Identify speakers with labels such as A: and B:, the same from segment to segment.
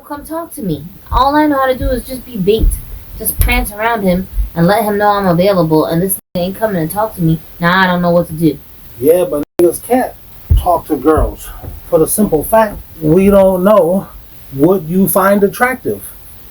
A: come talk to me. All I know how to do is just be bait. Just prance around him and let him know I'm available, and this nigga ain't coming to talk to me. Now I don't know what to do.
B: Yeah, but niggas can't talk to girls for the simple fact we don't know what you find attractive.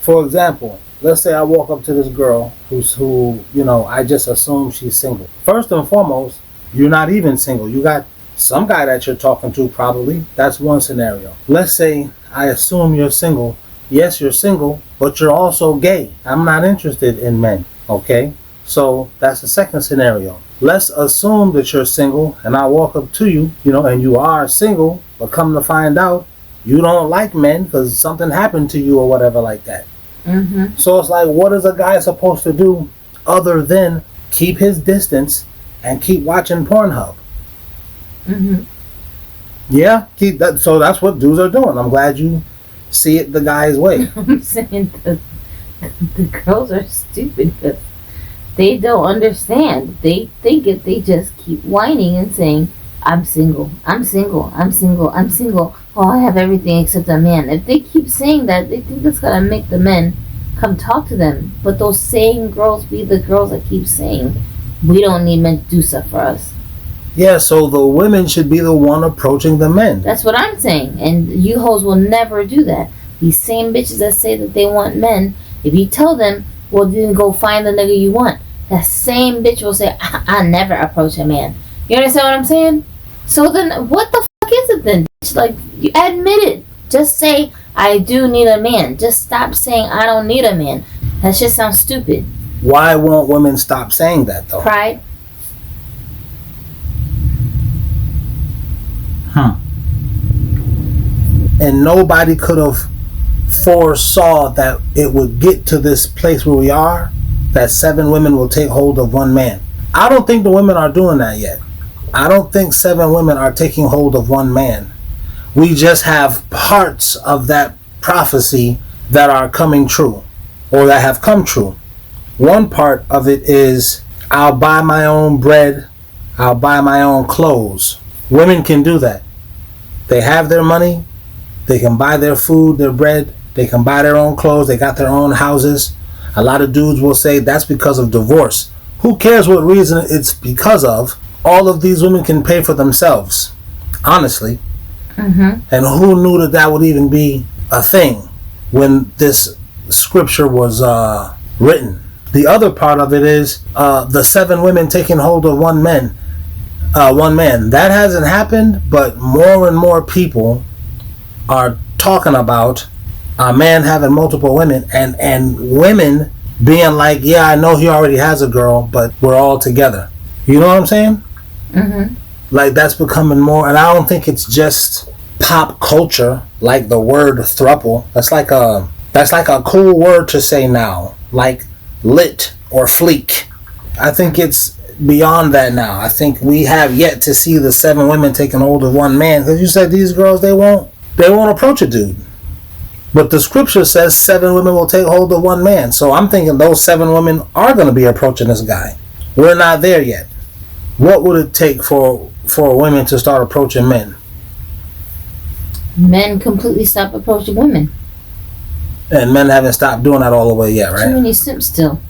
B: For example, let's say I walk up to this girl who I just assume she's single. First and foremost, you're not even single. You got some guy that you're talking to probably. That's one scenario. Let's say I assume you're single. Yes, you're single, but you're also gay. I'm not interested in men, okay? So that's the second scenario. Let's assume that you're single and I walk up to you, and you are single, but come to find out you don't like men because something happened to you or whatever like that.
A: Mm-hmm.
B: So it's like, what is a guy supposed to do other than keep his distance and keep watching Pornhub?
A: Mm-hmm.
B: Yeah, keep that. So that's what dudes are doing. I'm glad you see it the guy's way.
A: I'm saying the girls are stupid because they don't understand. They think if they just keep whining and saying, I'm single, I'm single, I'm single, I'm single. Oh, I have everything except a man. If they keep saying that, they think that's going to make the men come talk to them. But those same girls be the girls that keep saying, we don't need men to do stuff for us.
B: Yeah, so the women should be the one approaching the men.
A: That's what I'm saying. And you hoes will never do that. These same bitches that say that they want men, if you tell them, well, then go find the nigga you want, that same bitch will say, I never approach a man. You understand what I'm saying? So then, what the fuck is it then, bitch? Like, you admit it. Just say, I do need a man. Just stop saying, I don't need a man. That shit sounds stupid.
B: Why won't women stop saying that, though?
A: Pride.
B: And nobody could have foresaw that it would get to this place where we are, that 7 women will take hold of 1 man. I don't think the women are doing that yet. I don't think 7 women are taking hold of 1 man. We just have parts of that prophecy that are coming true, or that have come true. One part of it is, I'll buy my own bread, I'll buy my own clothes. Women can do that. They have their money, they can buy their food, their bread, they can buy their own clothes, they got their own houses. A lot of dudes will say that's because of divorce. Who cares what reason it's because of? All of these women can pay for themselves, honestly.
A: Mm-hmm.
B: And who knew that that would even be a thing when this scripture was written? The other part of it is the 7 women taking hold of 1 man. That hasn't happened, but more and more people are talking about a man having multiple women, and women being like, yeah, I know he already has a girl, but we're all together. You know what I'm saying?
A: Mm-hmm.
B: Like, that's becoming more, and I don't think it's just pop culture, like the word throuple. That's like a cool word to say now, like lit or fleek. I think it's beyond that now. I think we have yet to see the 7 women taking hold of 1 man, because you said these girls, they won't approach a dude. But the scripture says 7 women will take hold of 1 man. So I'm thinking those 7 women are going to be approaching this guy. We're not there yet. What would it take for women to start approaching men?
A: Men completely stop approaching women.
B: And men haven't stopped doing that all the way yet, right?
A: Too many simps still.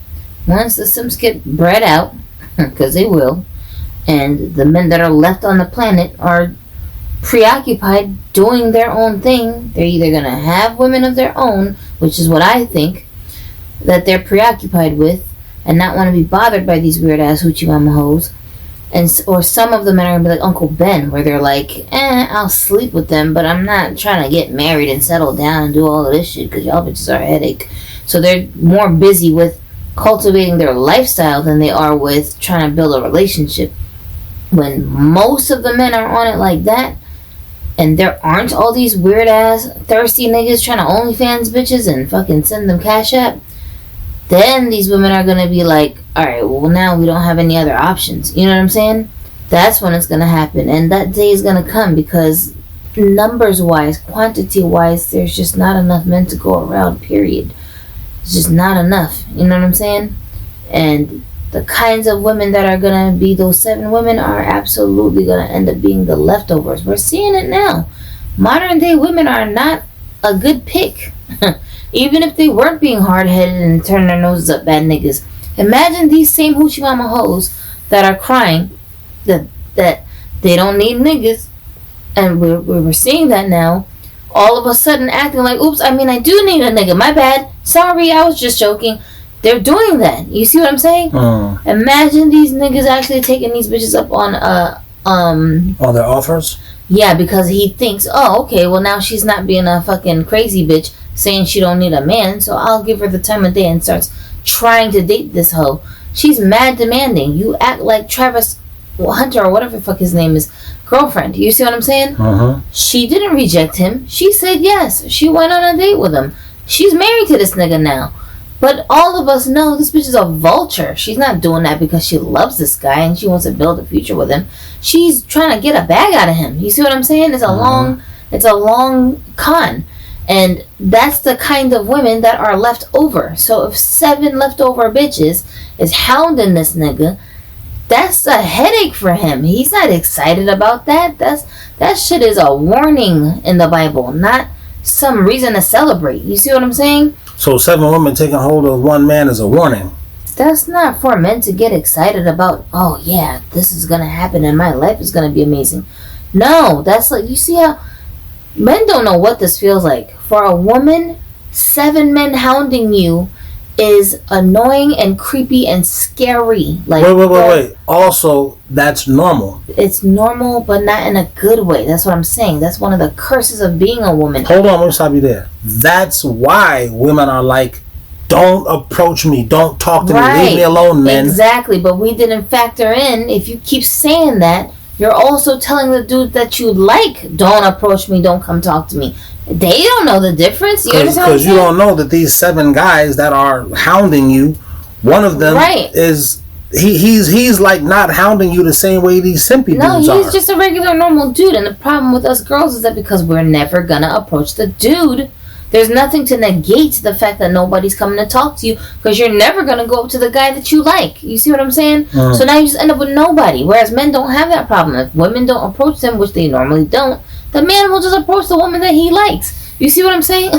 A: Once the simps get bred out, because they will, and the men that are left on the planet are preoccupied doing their own thing, they're either going to have women of their own, which is what I think, that they're preoccupied with, and not want to be bothered by these weird ass hoochie mama hoes, or some of them are going to be like Uncle Ben, where they're like, I'll sleep with them, but I'm not trying to get married and settle down and do all of this shit, because y'all bitches are a headache. So they're more busy with cultivating their lifestyle than they are with trying to build a relationship. When most of the men are on it like that, and there aren't all these weird ass thirsty niggas trying to OnlyFans bitches and fucking send them cash app, then these women are going to be like, alright, well now we don't have any other options. You know what I'm saying? That's when it's going to happen. And that day is going to come, because numbers wise, quantity wise, there's just not enough men to go around, period. It's just not enough. You know what I'm saying? And the kinds of women that are going to be those 7 women are absolutely going to end up being the leftovers. We're seeing it now. Modern day women are not a good pick. Even if they weren't being hard-headed and turning their noses up bad niggas. Imagine these same hoochie mama hoes that are crying that they don't need niggas, and we're seeing that now, all of a sudden acting like, oops, I mean, I do need a nigga, my bad, sorry, I was just joking. They're doing that. You see what I'm saying? Imagine these niggas actually taking these bitches up on
B: their offers?
A: Yeah, because he thinks, oh, okay, well now she's not being a fucking crazy bitch saying she don't need a man, so I'll give her the time of day, and starts trying to date this hoe. She's mad demanding. You act like Travis Hunter or whatever the fuck his name is, girlfriend. You see what I'm saying? She didn't reject him. She said yes. She went on a date with him. She's married to this nigga now. But all of us know this bitch is a vulture. She's not doing that because she loves this guy and she wants to build a future with him. She's trying to get a bag out of him. You see what I'm saying? It's a long con. And that's the kind of women that are left over. So if 7 leftover bitches is hounding this nigga, that's a headache for him. He's not excited about that. That shit is a warning in the Bible, not some reason to celebrate. You see what I'm saying?
B: So 7 women taking hold of 1 man is a warning.
A: That's not for men to get excited about, oh yeah, this is going to happen and my life is going to be amazing. No, that's like, you see how men don't know what this feels like. For a woman, 7 men hounding you is annoying and creepy and scary. Like,
B: wait. Also, that's normal.
A: It's normal, but not in a good way. That's what I'm saying. That's one of the curses of being a woman.
B: Hold on, let me stop you there. That's why women are like, don't approach me, don't talk to me, leave me alone, men.
A: Exactly, but we didn't factor in, if you keep saying that, you're also telling the dude that you like, don't approach me, don't come talk to me. They don't know the difference. You understand?
B: Because you don't know that these 7 guys that are hounding you, one of them is he's like not hounding you the same way these simpy dudes are.
A: No, he's just a regular normal dude. And the problem with us girls is that because we're never gonna approach the dude, there's nothing to negate the fact that nobody's coming to talk to you, because you're never gonna go up to the guy that you like. You see what I'm saying? So now you just end up with nobody. Whereas men don't have that problem. If women don't approach them, which they normally don't, the man will just approach the woman that he likes. You see what I'm saying?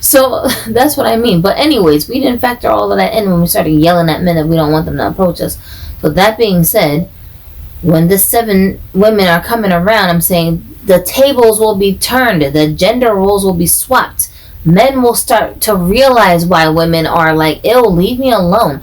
A: So that's what I mean. But anyways, we didn't factor all of that in when we started yelling at men that we don't want them to approach us. So that being said, when the 7 women are coming around, I'm saying the tables will be turned. The gender roles will be swapped. Men will start to realize why women are like, ew, leave me alone.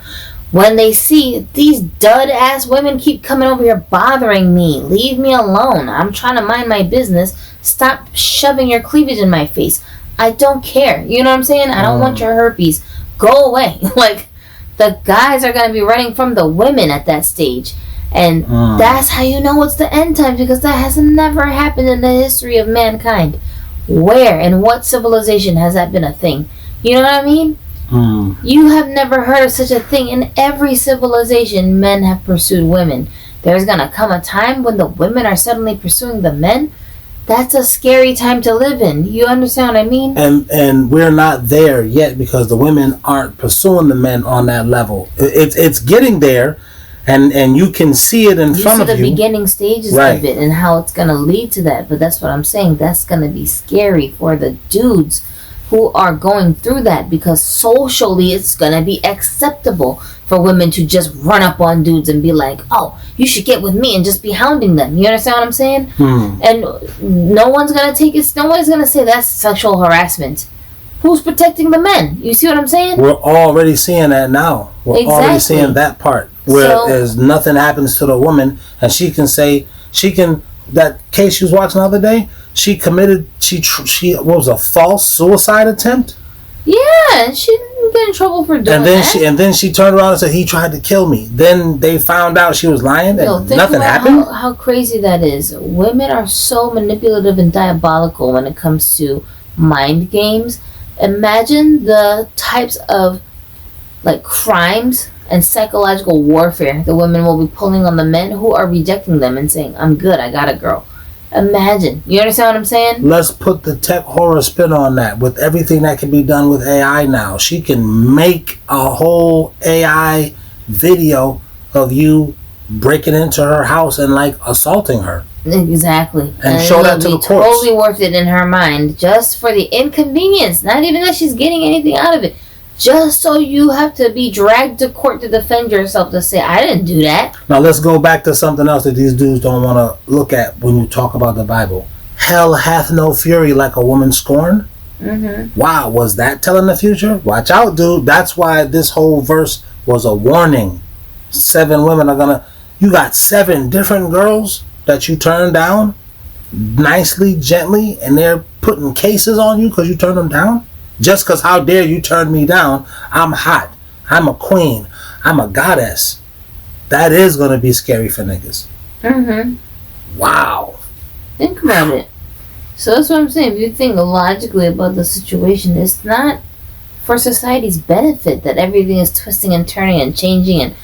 A: When they see these dud-ass women keep coming over here bothering me, leave me alone. I'm trying to mind my business. Stop shoving your cleavage in my face. I don't care. You know what I'm saying? I don't want your herpes. Go away. Like, the guys are going to be running from the women at that stage. And that's how you know it's the end times, because that has never happened in the history of mankind. Where and what civilization has that been a thing? You know what I mean? You have never heard of such a thing. In every civilization, men have pursued women. There's gonna come a time when the women are suddenly pursuing the men. That's a scary time to live in. You understand what I mean?
B: And we're not there yet, because the women aren't pursuing the men on that level. It's getting there, and you can see it in front of you.
A: You see the beginning stages of it and how it's gonna lead to that. But that's what I'm saying. That's gonna be scary for the dudes who are going through that, because socially it's gonna be acceptable for women to just run up on dudes and be like, oh, you should get with me, and just be hounding them. You understand what I'm saying? And no one's gonna take it. Nobody's gonna say that's sexual harassment. Who's protecting the men? You see what I'm saying?
B: We're already seeing that now. We're already seeing that part where there's nothing happens to the woman, and she can say, that case she was watching the other day, she committed, what was a false suicide attempt?
A: Yeah, and she didn't get in trouble for doing that.
B: And then she turned around and said, he tried to kill me. Then they found out she was lying, and nothing happened.
A: How crazy that is. Women are so manipulative and diabolical when it comes to mind games. Imagine the types of like crimes and psychological warfare the women will be pulling on the men who are rejecting them and saying, I'm good, I got a girl. Imagine. You understand what I'm saying?
B: Let's put the tech horror spin on that. With everything that can be done with AI now, she can make a whole AI video of you breaking into her house and like assaulting her.
A: Exactly.
B: And show that to the courts.
A: Totally worth it in her mind, just for the inconvenience. Not even that she's getting anything out of it. Just so you have to be dragged to court to defend yourself to say, I didn't do that.
B: Now let's go back to something else that these dudes don't want to look at when you talk about the Bible. Hell hath no fury like a woman scorned.
A: Mm-hmm.
B: Wow, was that telling the future? Watch out, dude. That's why this whole verse was a warning. 7 women are gonna... You got 7 different girls that you turned down nicely, gently, and they're putting cases on you because you turned them down? Just because how dare you turn me down? I'm hot. I'm a queen. I'm a goddess. That is going to be scary for niggas.
A: Mm-hmm.
B: Wow.
A: Think about it. So that's what I'm saying. If you think logically about the situation, it's not for society's benefit that everything is twisting and turning and changing, and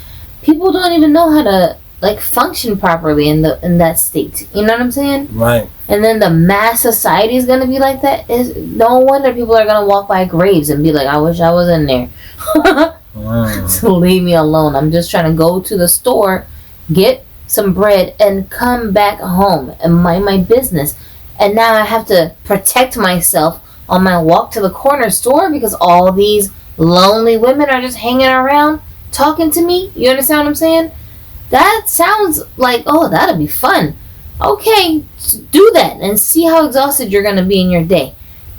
A: people don't even know how to function properly in that state. You know what I'm saying?
B: Right.
A: And then the mass society is gonna be like that. Is no wonder people are gonna walk by graves and be like, I wish I was in there. So leave me alone. I'm just trying to go to the store, get some bread, and come back home and mind my business. And now I have to protect myself on my walk to the corner store because all these lonely women are just hanging around talking to me. You understand what I'm saying? That sounds like, oh, that'll be fun. Okay, do that and see how exhausted you're going to be in your day.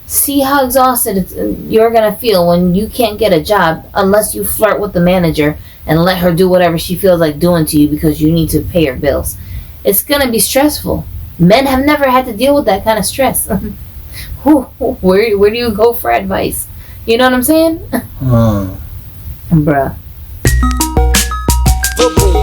A: See how exhausted you're going to feel when you can't get a job unless you flirt with the manager and let her do whatever she feels like doing to you because you need to pay your bills. It's going to be stressful. Men have never had to deal with that kind of stress. Where do you go for advice? You know what I'm saying? Bruh.
C: The boom,